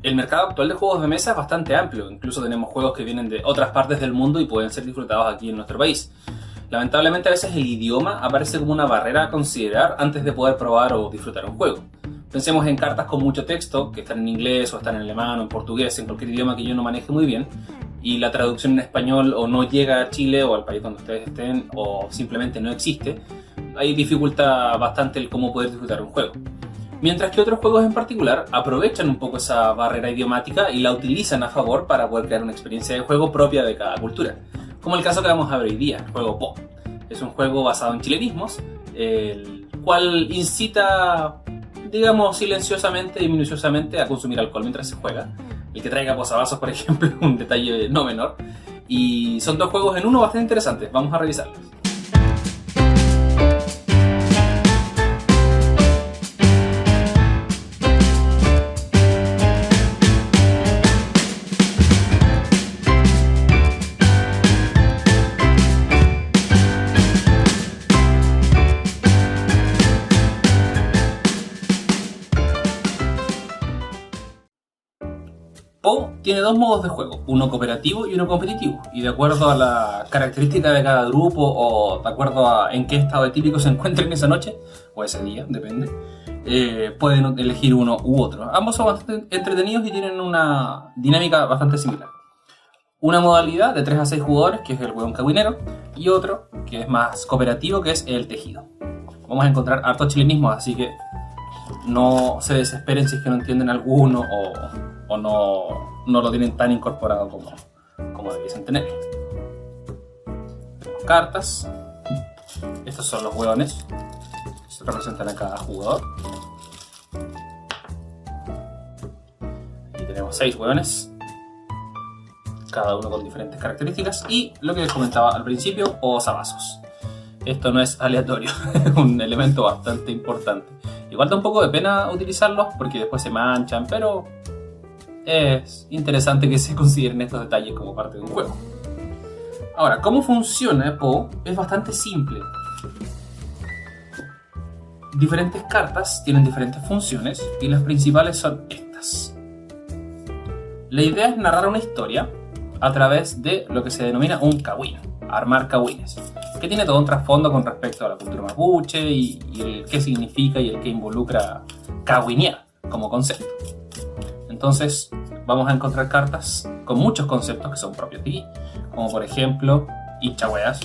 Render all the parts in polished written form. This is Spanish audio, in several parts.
El mercado actual de juegos de mesa es bastante amplio, incluso tenemos juegos que vienen de otras partes del mundo y pueden ser disfrutados aquí en nuestro país. Lamentablemente a veces el idioma aparece como una barrera a considerar antes de poder probar o disfrutar un juego. Pensemos en cartas con mucho texto, que están en inglés o están en alemán o en portugués, en cualquier idioma que yo no maneje muy bien, y la traducción en español o no llega a Chile o al país donde ustedes estén, o simplemente no existe. Ahí dificulta bastante el cómo poder disfrutar un juego. Mientras que otros juegos en particular aprovechan un poco esa barrera idiomática y la utilizan a favor para poder crear una experiencia de juego propia de cada cultura. Como el caso que vamos a ver hoy día, el juego Po. Es un juego basado en chilenismos, el cual incita, digamos, silenciosamente y minuciosamente a consumir alcohol mientras se juega. El que traiga posavasos, por ejemplo, es un detalle no menor. Y son dos juegos en uno bastante interesantes, vamos a revisarlos. Po tiene dos modos de juego, uno cooperativo y uno competitivo, y de acuerdo a la característica de cada grupo o de acuerdo a en qué estado etílico se encuentren esa noche, o ese día, depende, pueden elegir uno u otro. Ambos son bastante entretenidos y tienen una dinámica bastante similar. Una modalidad de 3 a 6 jugadores, que es el hueón cagüinero, y otro que es más cooperativo, que es el tejido. Vamos a encontrar hartos chilenismos, así que no se desesperen si es que no entienden alguno o no lo tienen tan incorporado como debiesen tener. Tenemos cartas. Estos son los hueones. Se representan a cada jugador. Aquí tenemos 6 hueones, cada uno con diferentes características. Y lo que les comentaba al principio, posavasos. Esto no es aleatorio, es un elemento bastante importante. Igual da un poco de pena utilizarlos porque después se manchan, pero es interesante que se consideren estos detalles como parte de un juego. Ahora, ¿cómo funciona Po? Es bastante simple. Diferentes cartas tienen diferentes funciones y las principales son estas. La idea es narrar una historia a través de lo que se denomina un cagüín, armar cagüines, que tiene todo un trasfondo con respecto a la cultura mapuche y el qué significa y el que involucra cagüinear como concepto. Entonces vamos a encontrar cartas con muchos conceptos que son propios de aquí, como por ejemplo hinchahueas,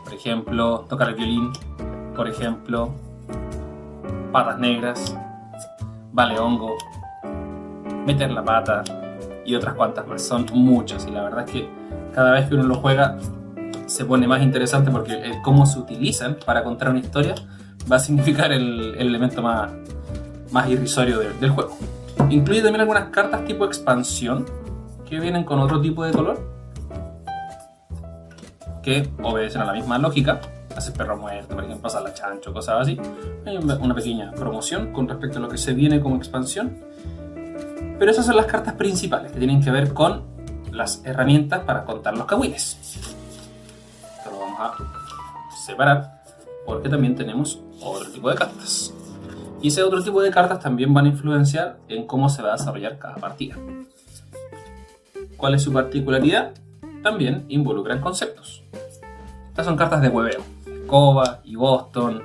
por ejemplo tocar el violín, por ejemplo patas negras, vale hongo, meter la pata y otras cuantas más. Son muchos y la verdad es que cada vez que uno lo juega se pone más interesante porque el cómo se utilizan para contar una historia va a significar el elemento más irrisorio del juego. Incluye también algunas cartas tipo expansión que vienen con otro tipo de color que obedecen a la misma lógica. Hacer perro muerto, por ejemplo, pasar la chancho, cosas así. Hay una pequeña promoción con respecto a lo que se viene como expansión. Pero esas son las cartas principales que tienen que ver con las herramientas para contar los cagüines. Esto lo vamos a separar porque también tenemos otro tipo de cartas. Y ese otro tipo de cartas también van a influenciar en cómo se va a desarrollar cada partida. ¿Cuál es su particularidad? También involucran conceptos. Estas son cartas de hueveo. Escoba y Boston,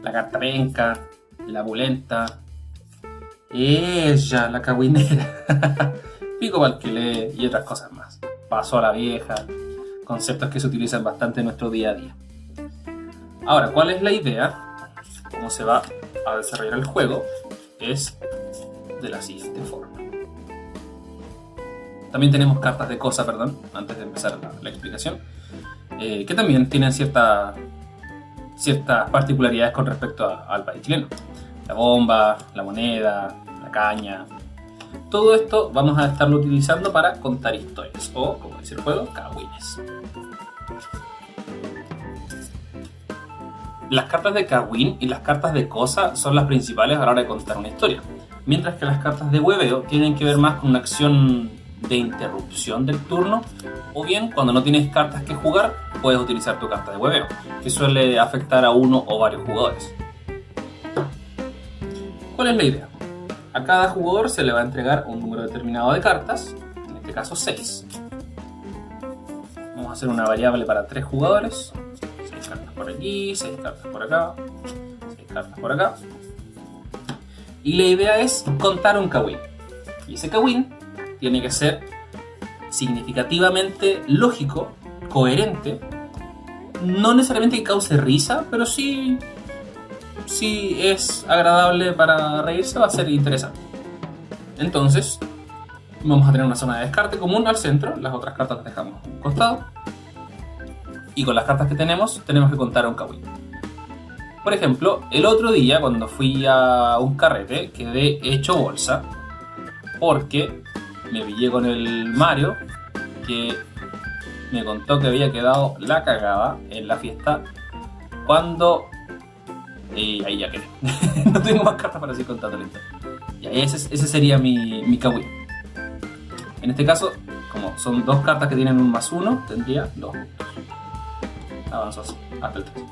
la carta penca, la bulenta, ella, la cagüinera, pico para el que lee y otras cosas más. Paso a la vieja, conceptos que se utilizan bastante en nuestro día a día. Ahora, ¿cuál es la idea? ¿Cómo se va a desarrollar el juego? Es de la siguiente forma. También tenemos cartas de cosa, perdón, antes de empezar la explicación, que también tienen ciertas particularidades con respecto al país chileno. La bomba, la moneda, la caña. Todo esto vamos a estarlo utilizando para contar historias o, como dice el juego, cagüines. Las cartas de cagüín y las cartas de cosa son las principales a la hora de contar una historia, mientras que las cartas de hueveo tienen que ver más con una acción de interrupción del turno, o bien cuando no tienes cartas que jugar puedes utilizar tu carta de hueveo, que suele afectar a uno o varios jugadores. ¿Cuál es la idea? A cada jugador se le va a entregar un número determinado de cartas, en este caso 6. Vamos a hacer una variable para 3 jugadores. 6 cartas por aquí, 6 cartas por acá, 6 cartas por acá. Y la idea es contar un Kawin. Y ese Kawin tiene que ser significativamente lógico, coherente. No necesariamente que cause risa, pero sí es agradable para reírse, va a ser interesante. Entonces, vamos a tener una zona de descarte común al centro, las otras cartas las dejamos a un costado. Y con las cartas que tenemos que contar un Kawin. Por ejemplo, el otro día cuando fui a un carrete quedé hecho bolsa porque me pillé con el Mario que me contó que había quedado la cagada en la fiesta cuando... ahí ya quedé. No tengo más cartas para seguir contando la historia. Y ahí ese sería mi Kawin. En este caso, como son 2 cartas que tienen un +1, tendría 2 puntos. Avanzo así, hasta el 3.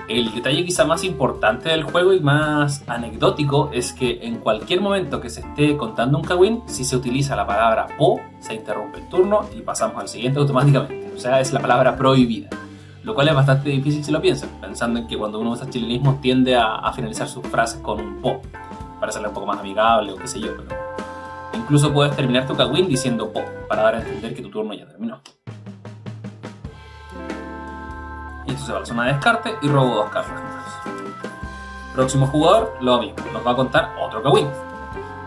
El detalle quizá más importante del juego y más anecdótico es que en cualquier momento que se esté contando un Kawin, si se utiliza la palabra po, se interrumpe el turno y pasamos al siguiente automáticamente. O sea, es la palabra prohibida. Lo cual es bastante difícil si lo piensan, pensando en que cuando uno usa chilenismos tiende a finalizar sus frases con un po, para hacerla un poco más amigable o qué sé yo, pero incluso puedes terminar tu Kawin diciendo po, para dar a entender que tu turno ya terminó. Y esto se va a la zona de descarte y robo 2 cartas más. Próximo jugador, lo mismo, nos va a contar otro Kawin.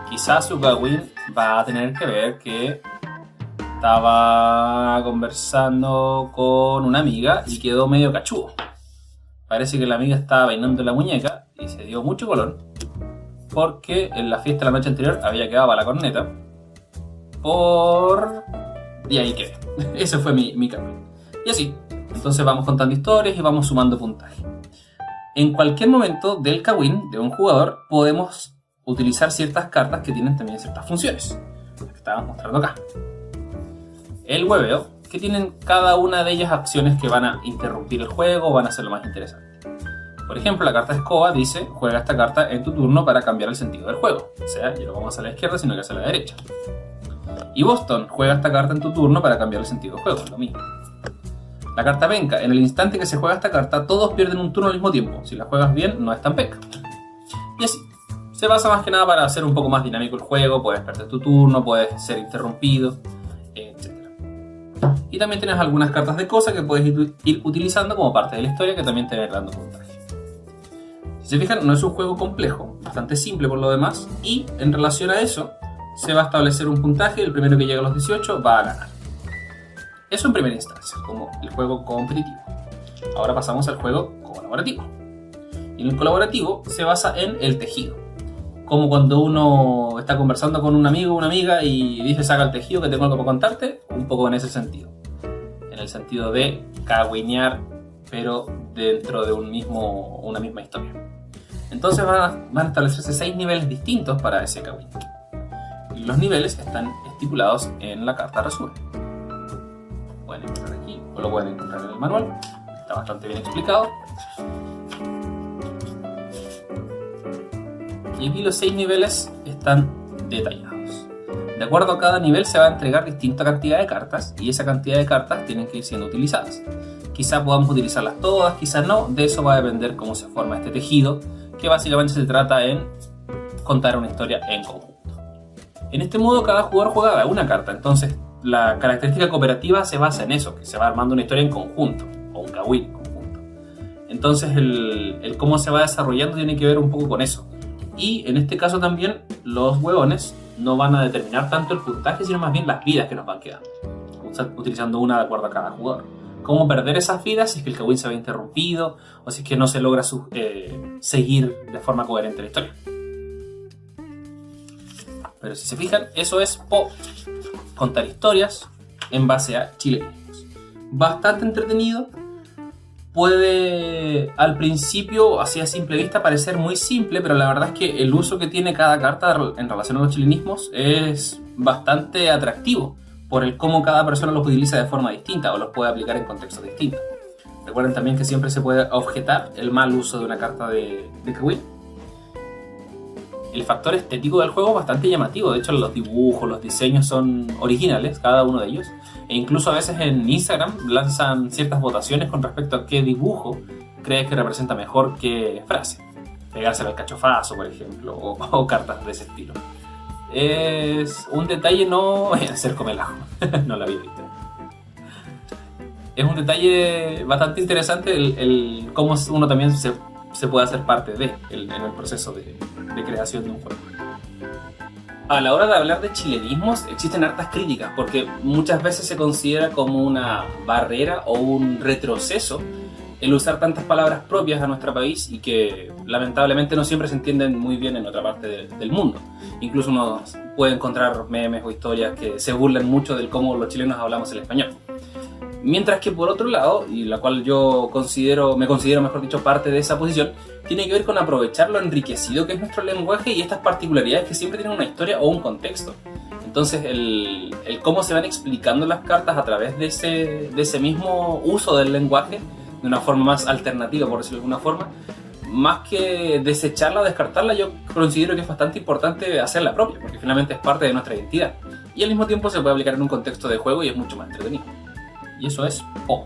Quizás su Kawin va a tener que ver que estaba conversando con una amiga y quedó medio cachudo. Parece que la amiga estaba peinando la muñeca y se dio mucho color porque en la fiesta de la noche anterior había quedado para la corneta y ahí quedé. Ese fue mi Kawin. Y así. Entonces vamos contando historias y vamos sumando puntaje. En cualquier momento del Kawin de un jugador podemos utilizar ciertas cartas que tienen también ciertas funciones. Las que estábamos mostrando acá. El hueveo, que tienen cada una de ellas acciones que van a interrumpir el juego o van a hacerlo más interesante. Por ejemplo, la carta escoba dice, juega esta carta en tu turno para cambiar el sentido del juego. O sea, ya no vamos a la izquierda, sino que hacia la derecha. Y Boston, juega esta carta en tu turno para cambiar el sentido del juego, lo mismo. La carta penca, en el instante que se juega esta carta, todos pierden un turno al mismo tiempo. Si la juegas bien, no es tan penca. Y así. Se basa más que nada para hacer un poco más dinámico el juego, puedes perder tu turno, puedes ser interrumpido, etc. Y también tienes algunas cartas de cosas que puedes ir utilizando como parte de la historia que también te van dando puntaje. Si se fijan, no es un juego complejo, bastante simple por lo demás, y en relación a eso, se va a establecer un puntaje y el primero que llegue a los 18 va a ganar. Eso en primera instancia, como el juego competitivo. Ahora pasamos al juego colaborativo. Y en el colaborativo se basa en el tejido. Como cuando uno está conversando con un amigo o una amiga y dice saca el tejido que tengo algo para contarte, un poco en ese sentido. En el sentido de caguinear, pero dentro de una misma historia. Entonces van a establecerse 6 niveles distintos para ese cagüín. Y los niveles están estipulados en la carta resumen. Pueden encontrar aquí o lo pueden encontrar en el manual. Está bastante bien explicado. Y aquí los 6 niveles están detallados. De acuerdo a cada nivel se va a entregar distinta cantidad de cartas y esa cantidad de cartas tienen que ir siendo utilizadas. Quizás podamos utilizarlas todas, quizás no. De eso va a depender cómo se forma este tejido, que básicamente se trata en contar una historia en conjunto. En este modo cada jugador juega una carta, entonces la característica cooperativa se basa en eso, que se va armando una historia en conjunto, o un cagüín en conjunto. Entonces el cómo se va desarrollando tiene que ver un poco con eso. Y en este caso también los huevones no van a determinar tanto el puntaje, sino más bien las vidas que nos van quedando, utilizando una de acuerdo a cada jugador. Cómo perder esas vidas si es que el cagüín se ve interrumpido o si es que no se logra seguir de forma coherente la historia. Pero si se fijan, eso es contar historias en base a chilenismos. Bastante entretenido. Puede al principio, así a simple vista, parecer muy simple, pero la verdad es que el uso que tiene cada carta en relación a los chilenismos es bastante atractivo por el cómo cada persona los utiliza de forma distinta o los puede aplicar en contextos distintos. Recuerden también que siempre se puede objetar el mal uso de una carta de cagüín. el factor estético del juego es bastante llamativo. De hecho, los dibujos, los diseños son originales, cada uno de ellos. E incluso a veces en Instagram lanzan ciertas votaciones con respecto a qué dibujo crees que representa mejor qué frase. Pegárselo al cachofazo, por ejemplo, o cartas de ese estilo. Es un detalle no... Voy a hacer comer el ajo. No lo había visto. Es un detalle bastante interesante el cómo uno también se puede hacer parte en el proceso de creación de un juego. A la hora de hablar de chilenismos existen hartas críticas porque muchas veces se considera como una barrera o un retroceso el usar tantas palabras propias a nuestro país y que lamentablemente no siempre se entienden muy bien en otra parte del mundo. Incluso uno puede encontrar memes o historias que se burlan mucho del cómo los chilenos hablamos el español. Mientras que por otro lado, y la cual yo me considero mejor dicho parte de esa posición, tiene que ver con aprovechar lo enriquecido que es nuestro lenguaje y estas particularidades que siempre tienen una historia o un contexto. Entonces el cómo se van explicando las cartas a través de ese mismo uso del lenguaje, de una forma más alternativa, por decirlo de alguna forma, más que desecharla o descartarla, yo considero que es bastante importante hacerla propia, porque finalmente es parte de nuestra identidad. Y al mismo tiempo se puede aplicar en un contexto de juego y es mucho más entretenido. Y eso es Po.